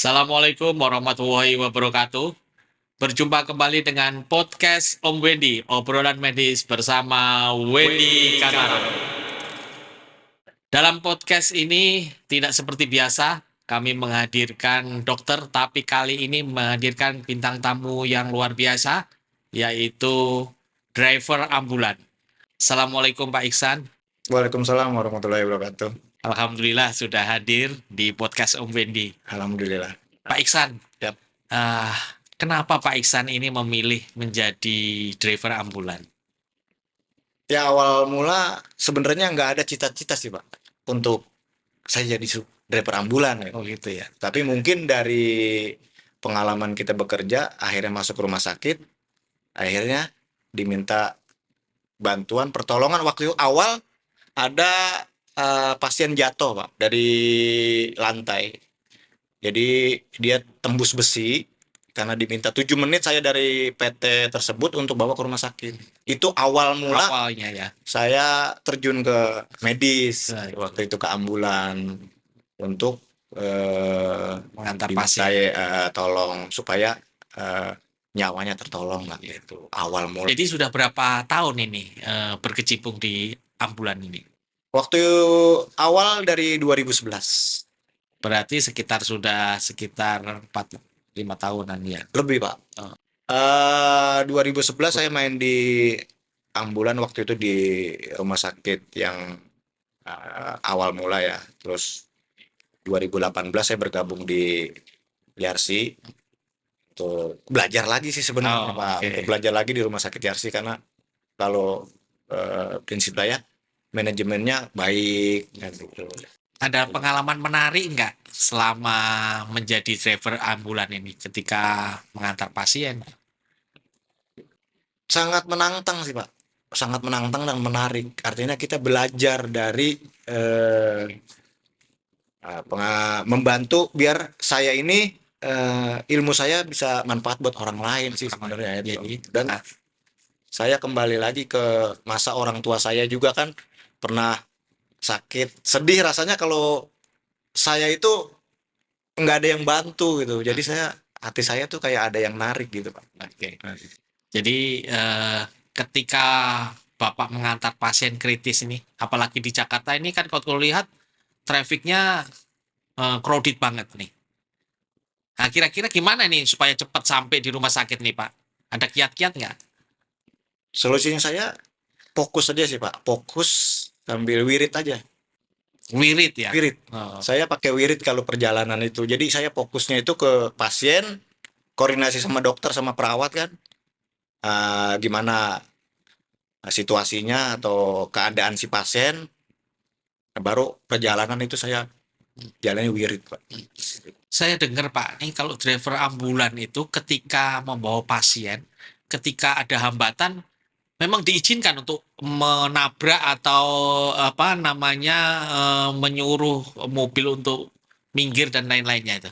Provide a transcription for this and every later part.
Assalamualaikum warahmatullahi wabarakatuh. Berjumpa kembali dengan podcast Om Wendy, obrolan medis bersama Wendy Kanaro. Dalam podcast ini tidak seperti biasa, kami menghadirkan dokter, tapi kali ini menghadirkan bintang tamu yang luar biasa, yaitu driver ambulan. Assalamualaikum Pak Iksan. Waalaikumsalam warahmatullahi wabarakatuh. Alhamdulillah sudah hadir di podcast Om Wendy. Alhamdulillah. Pak Iksan, Yap. ah, kenapa Pak Iksan ini memilih menjadi driver ambulan? Ya awal mula sebenarnya nggak ada cita-cita sih Pak untuk saya jadi driver ambulan ya. Oh gitu ya. Tapi mungkin dari pengalaman kita bekerja, akhirnya masuk rumah sakit, akhirnya diminta bantuan pertolongan. Waktu awal ada pasien jatuh Pak dari lantai. Jadi dia tembus besi karena diminta 7 menit saya dari PT tersebut untuk bawa ke rumah sakit. Itu awal mula Awalnya ya. saya terjun ke medis, Baik. waktu itu ke ambulan untuk Mengantar diminta pasien. tolong supaya nyawanya tertolong lah gitu. Awal mula. Jadi sudah berapa tahun ini berkecimpung di ambulan ini? Waktu awal dari 2011. Berarti sekitar 4-5 tahunan ya. Lebih Pak. Oh. 2011 saya main di ambulan waktu itu di rumah sakit yang awal mula ya. Terus 2018 saya bergabung di Yarsi untuk belajar lagi sih sebenarnya Oh, Pak. oke. Untuk belajar lagi di rumah sakit Yarsi karena kalau prinsip saya manajemennya baik kan gitu. Ada pengalaman menarik nggak selama menjadi driver ambulan ini ketika mengantar pasien? Sangat menantang sih Pak. Sangat menantang dan menarik. Artinya kita belajar dari membantu biar saya ini ilmu saya bisa manfaat buat orang lain sih sebenarnya itu. Jadi, Dan saya kembali lagi ke masa orang tua saya juga kan pernah sakit, sedih rasanya kalau saya itu nggak ada yang bantu gitu. Jadi hati saya tuh kayak ada yang narik gitu Pak. oke. Jadi ketika Bapak mengantar pasien kritis ini, apalagi di Jakarta ini kan kalau lihat trafficnya crowded banget nih. Nah, kira-kira gimana nih supaya cepat sampai di rumah sakit nih, Pak? Ada kiat-kiat nggak? Solusinya saya fokus aja sih Pak, fokus sambil wirid aja. Wirid ya? Wirid. Oh, Saya pakai wirid kalau perjalanan itu. Jadi saya fokusnya itu ke pasien, koordinasi sama dokter sama perawat kan. Gimana situasinya atau keadaan si pasien. Baru perjalanan itu saya jalani wirid, Pak. saya dengar Pak, nih kalau driver ambulan itu ketika membawa pasien, ketika ada hambatan, memang diizinkan untuk menabrak atau apa namanya menyuruh mobil untuk minggir dan lain-lainnya itu.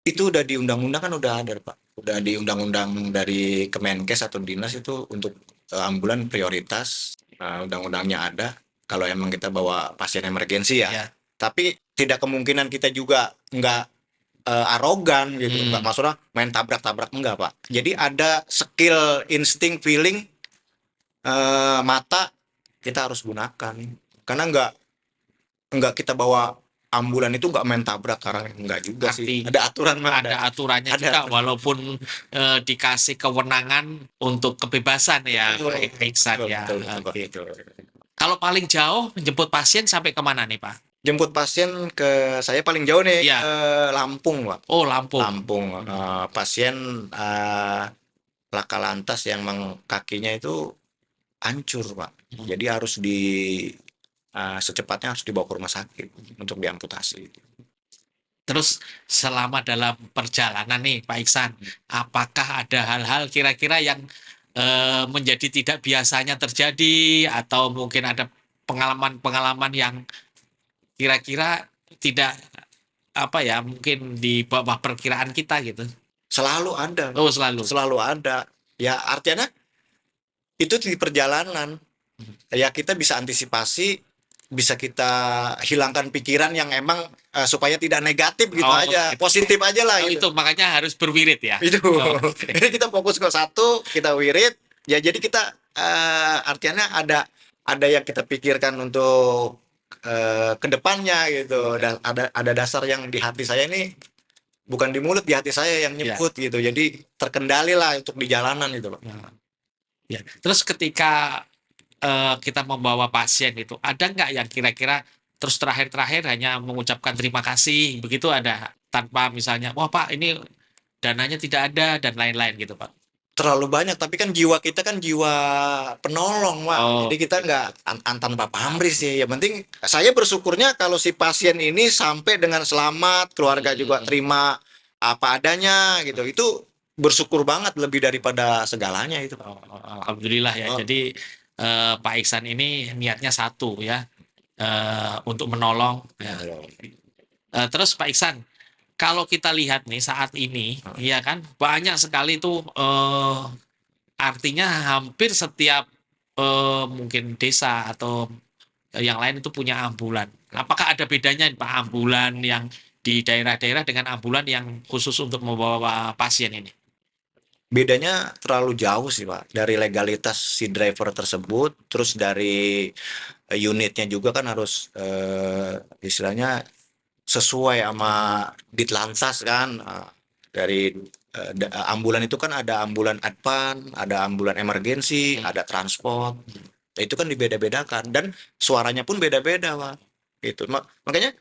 Itu udah di undang-undang kan udah ada, Pak. Udah di undang-undang dari Kemenkes atau dinas itu untuk ambulan prioritas. Undang-undangnya ada. Kalau emang kita bawa pasien emergensi ya. Ya. Tapi tidak kemungkinan kita juga nggak arogan gitu. Nggak maksudnya main tabrak-tabrak enggak, Pak. Jadi ada skill, insting, feeling mata kita harus gunakan. Karena nggak kita bawa ambulan itu nggak main tabrak karena enggak juga sih. Ada aturan mah Ada aturannya ada juga aturan. walaupun dikasih kewenangan untuk kebebasan ya, Betul, Pak Iksan betul, ya. betul, betul, Pak, Oke. betul. Kalau paling jauh menjemput pasien sampai kemana nih Pak? Jemput pasien ke saya paling jauh nih Iya. Lampung, Pak. Oh Lampung. Lampung. Pasien laka lantas yang kakinya itu hancur, Pak. Jadi harus secepatnya harus dibawa ke rumah sakit untuk diamputasi. Terus selama dalam perjalanan nih Pak Iksan, apakah ada hal-hal kira-kira yang menjadi tidak biasanya terjadi atau mungkin ada pengalaman-pengalaman yang kira-kira tidak apa ya mungkin di bawah perkiraan kita gitu. Selalu ada, Oh selalu. selalu ada. Ya artinya itu di perjalanan. Ya kita bisa antisipasi bisa kita hilangkan pikiran yang emang supaya tidak negatif gitu Oh, aja, gitu. positif aja lah Oh, gitu. itu makanya harus berwirid ya. Itu. Oh, oke. Jadi kita fokus ke satu, kita wirid, ya jadi kita artinya ada yang kita pikirkan untuk ke depannya gitu. Dan ada dasar yang di hati saya ini bukan di mulut, di hati saya yang Ya. nyebut gitu. Jadi terkendali lah untuk di jalanan gitu, Pak. Nah, ya. Terus ketika kita membawa pasien itu, ada nggak yang kira-kira terus terakhir-terakhir hanya mengucapkan terima kasih, begitu ada tanpa misalnya, wah Pak ini dananya tidak ada dan lain-lain gitu Pak. Terlalu banyak, tapi kan jiwa kita kan jiwa penolong, Pak. Oh, Jadi kita nggak tanpa pamrih sih. Yang penting saya bersyukurnya kalau si pasien ini sampai dengan selamat, keluarga juga terima apa adanya gitu. Itu bersyukur banget, lebih daripada segalanya itu, Pak. Alhamdulillah ya. Oh, Jadi Pak Iksan ini niatnya satu ya, untuk menolong. Ya. Terus Pak Iksan, kalau kita lihat nih saat ini, ya kan banyak sekali tuh artinya hampir setiap mungkin desa atau yang lain itu punya ambulan. Apakah ada bedanya Pak ambulan yang di daerah-daerah dengan ambulan yang khusus untuk membawa pasien ini? bedanya terlalu jauh sih, Pak. Dari legalitas si driver tersebut, terus dari unitnya juga kan harus istilahnya sesuai sama Ditlantas kan. Dari ambulan itu kan ada ambulan advan, ada ambulan emergensi, ada transport. Nah, itu kan dibeda-bedakan dan suaranya pun beda-beda, Pak. Gitu. Makanya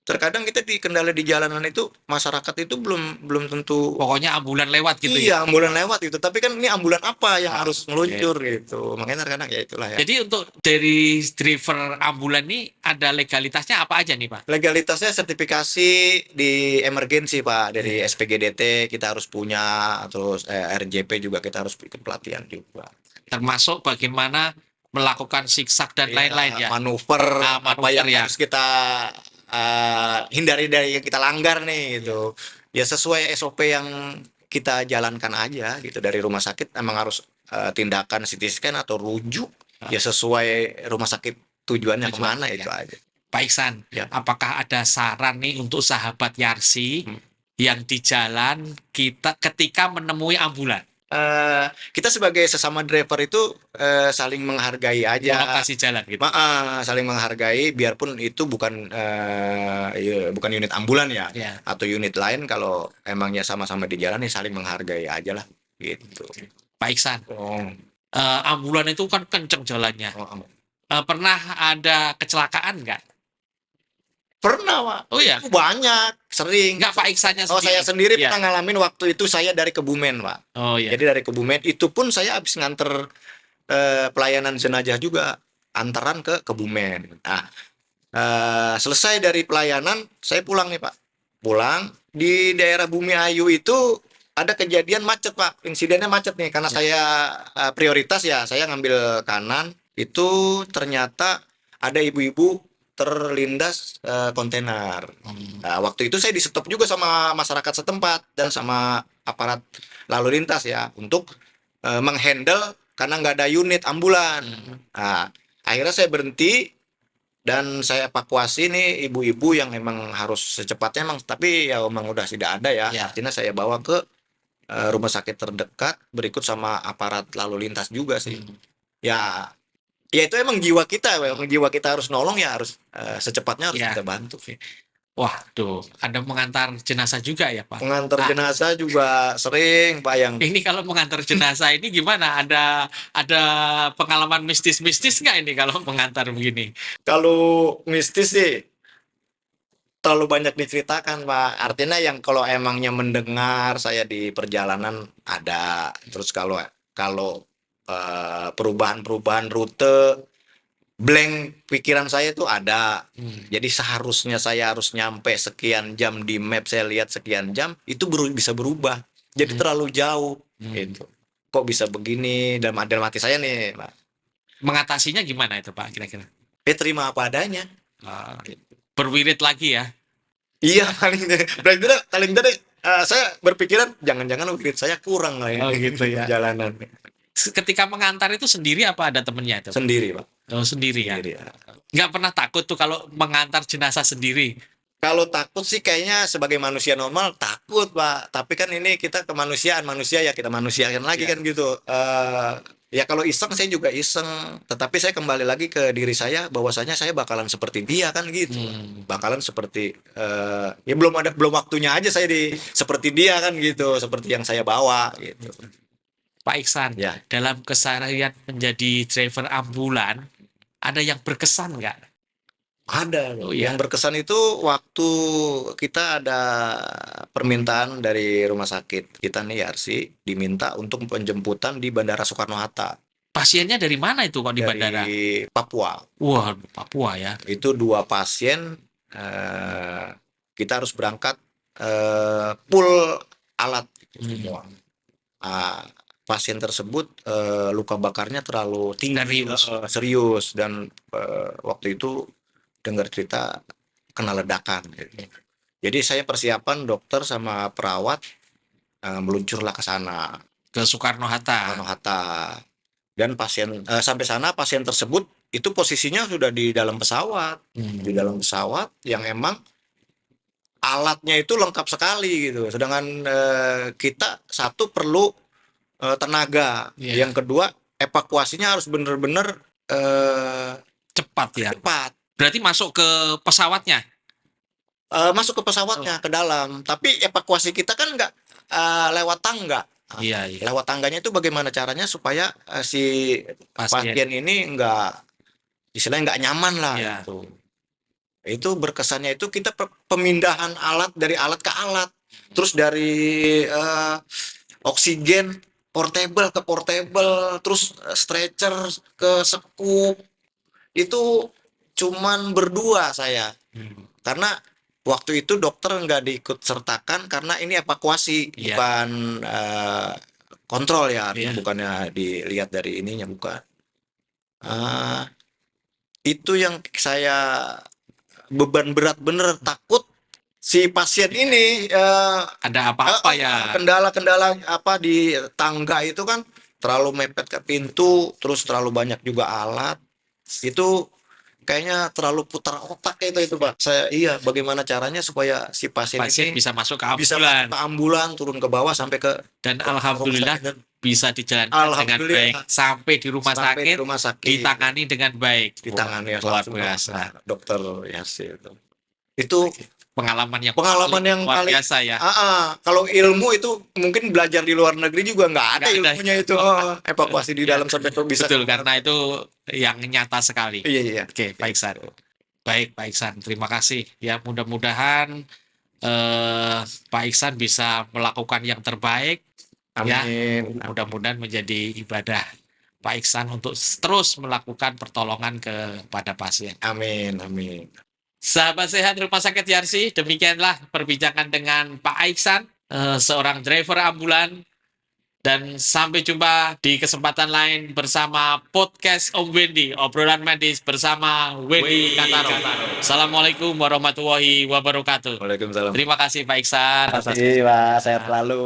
terkadang kita kendala di jalanan itu, masyarakat itu belum belum tentu. Pokoknya ambulan lewat gitu ya. Iya, ambulan lewat itu. Tapi kan ini ambulan apa yang harus Oke. meluncur gitu. Makanya terkadang ya itulah ya. Jadi untuk dari driver ambulan ini ada legalitasnya apa aja nih Pak? Legalitasnya sertifikasi di emergensi, Pak, dari SPGDT kita harus punya, terus RJP juga kita harus ikut pelatihan juga. Termasuk bagaimana melakukan siksak dan Iya, lain-lain ya. manuver apa Manuver yang ya. harus kita hindari dari yang kita langgar nih gitu. Ya sesuai SOP yang kita jalankan aja gitu. Dari rumah sakit emang harus tindakan CT scan atau rujuk ya sesuai rumah sakit tujuannya Tujuan, kemana ya. itu aja. Pak Iksan, Ya. apakah ada saran nih untuk sahabat Yarsi yang di jalan kita ketika menemui ambulan? Kita sebagai sesama driver itu saling menghargai aja. Tolong kasih jalan gitu. Saling menghargai, biarpun itu bukan bukan unit ambulan ya, Ya. atau unit lain, kalau emangnya sama-sama di jalan ya saling menghargai aja lah gitu. Pak Iksan, Oh, ambulan itu kan kenceng jalannya. oh, Pernah ada kecelakaan nggak? pernah, Pak. Oh ya, Itu banyak, sering. nggak Pak Iksannya Oh, saya sendiri Ya. pernah ngalamin waktu itu. Saya dari Kebumen, Pak. Oh ya. Jadi dari Kebumen itu pun saya habis nganter pelayanan jenazah juga, antaran ke Kebumen. Nah, selesai dari pelayanan, saya pulang nih, Pak. Pulang di daerah Bumi Ayu itu ada kejadian macet, Pak. Insidennya macet nih, karena saya prioritas ya, saya ngambil kanan. Itu ternyata ada ibu-ibu terlindas kontainer. Nah, waktu itu saya di stop juga sama masyarakat setempat dan sama aparat lalu lintas ya, untuk menghandle karena nggak ada unit ambulan. Nah, akhirnya saya berhenti dan saya evakuasi nih ibu-ibu yang emang harus secepatnya, emang, tapi ya emang udah tidak ada ya. Ya. Artinya saya bawa ke rumah sakit terdekat, berikut sama aparat lalu lintas juga sih. Ya, ya itu emang jiwa kita, emang jiwa kita harus nolong ya, harus secepatnya harus Ya. kita bantu. Wah, tuh, ada mengantar jenazah juga ya, Pak? Mengantar jenazah juga sering, Pak, yang Ini kalau mengantar jenazah ini gimana? Ada pengalaman mistis-mistis nggak ini kalau mengantar begini? kalau mistis sih terlalu banyak diceritakan, Pak. Artinya yang kalau emangnya mendengar saya di perjalanan ada. Terus kalau kalau perubahan-perubahan rute, blank pikiran saya itu ada. Jadi seharusnya saya harus nyampe sekian jam, di map saya lihat sekian jam, itu bisa berubah. Jadi terlalu jauh gitu. Kok bisa begini dalam hati saya nih, Pak. Mengatasinya gimana itu, Pak, kira-kira? Terima apa adanya. Berwirid lagi ya? Iya, paling tidak saya berpikiran jangan-jangan wirid saya kurang lah ya. Oh, gitu ya. Jalanan. Ketika mengantar itu sendiri apa ada temennya itu? Sendiri, Pak. Oh, sendiri ya. Sendiri, ya. Nggak pernah takut tuh kalau mengantar jenazah sendiri. Kalau takut sih kayaknya sebagai manusia normal takut, Pak. Tapi kan ini kita kemanusiaan, manusia ya kita manusiakan lagi Iya. kan gitu. Ya kalau iseng saya juga iseng, tetapi saya kembali lagi ke diri saya bahwasanya saya bakalan seperti dia kan gitu. Bakalan seperti ya belum waktunya aja saya seperti dia kan gitu, seperti yang saya bawa gitu. Pak Iksan, Ya, dalam keseharian menjadi driver ambulan, ada yang berkesan nggak? ada. Oh ya. Yang berkesan itu waktu kita ada permintaan dari rumah sakit. Kita nih Yarsi diminta untuk penjemputan di Bandara Soekarno-Hatta Pasiennya dari mana itu kok di bandara? dari Papua. Wah, Papua ya. Itu 2 pasien kita harus berangkat full alat semua. Pasien tersebut luka bakarnya terlalu tinggi, serius dan waktu itu dengar cerita kena ledakan gitu. Jadi saya persiapan dokter sama perawat meluncurlah ke sana, Ke Soekarno-Hatta. Soekarno-Hatta. Dan pasien sampai sana pasien tersebut itu posisinya sudah di dalam pesawat, di dalam pesawat yang emang alatnya itu lengkap sekali gitu. Sedangkan kita satu perlu tenaga, yang kedua evakuasinya harus benar-benar Cepat ya. cepat. Berarti masuk ke pesawatnya. Masuk ke pesawatnya ke dalam, tapi evakuasi kita kan nggak lewat tangga. Iya. Lewat tangganya itu bagaimana caranya supaya si pasien ini istilahnya nggak nyaman lah gitu. Itu berkesannya itu kita pemindahan alat dari alat ke alat, terus dari oksigen portable ke portable, terus stretcher ke sekup. Itu cuman berdua saya, karena waktu itu dokter nggak diikut sertakan karena ini evakuasi, bukan kontrol ya, bukannya dilihat dari ininya, bukan. Itu yang saya beban berat bener, takut si pasien ini ada apa-apa ya. Kendala-kendala apa di tangga itu kan terlalu mepet ke pintu, terus terlalu banyak juga alat. Itu kayaknya terlalu putar otak itu Pak. Saya bagaimana caranya supaya si pasien ini bisa masuk ke bisa ambulan. masuk ke ambulan, turun ke bawah sampai ke dan alhamdulillah bisa dijalankan dengan Alhamdulillah. baik sampai di rumah Sampai sakit, di rumah sakit. ditangani dengan baik. Ditangani luar langsung biasa. dokter Yarsi itu pengalaman yang luar paling biasa ya. Kalau ilmu itu mungkin belajar di luar negeri juga nggak ada ilmunya itu. Evakuasi di dalam sampai bisa. Betul, karena itu yang nyata sekali. Iya. Oke, Pak Iksan. Baik, Pak Iksan. Terima kasih. Ya, mudah-mudahan Pak Iksan bisa melakukan yang terbaik. Amin. Ya, mudah-mudahan menjadi ibadah Pak Iksan untuk terus melakukan pertolongan kepada pasien. Amin. Sahabat sehat Rumah Sakit Yarsi, demikianlah perbincangan dengan Pak Iksan, seorang driver ambulan. Dan sampai jumpa di kesempatan lain bersama podcast Om Wendy, obrolan medis bersama Wendy Kataro. Assalamualaikum warahmatullahi wabarakatuh. Waalaikumsalam. Terima kasih Pak Iksan. Terima kasih Pak, sehat selalu.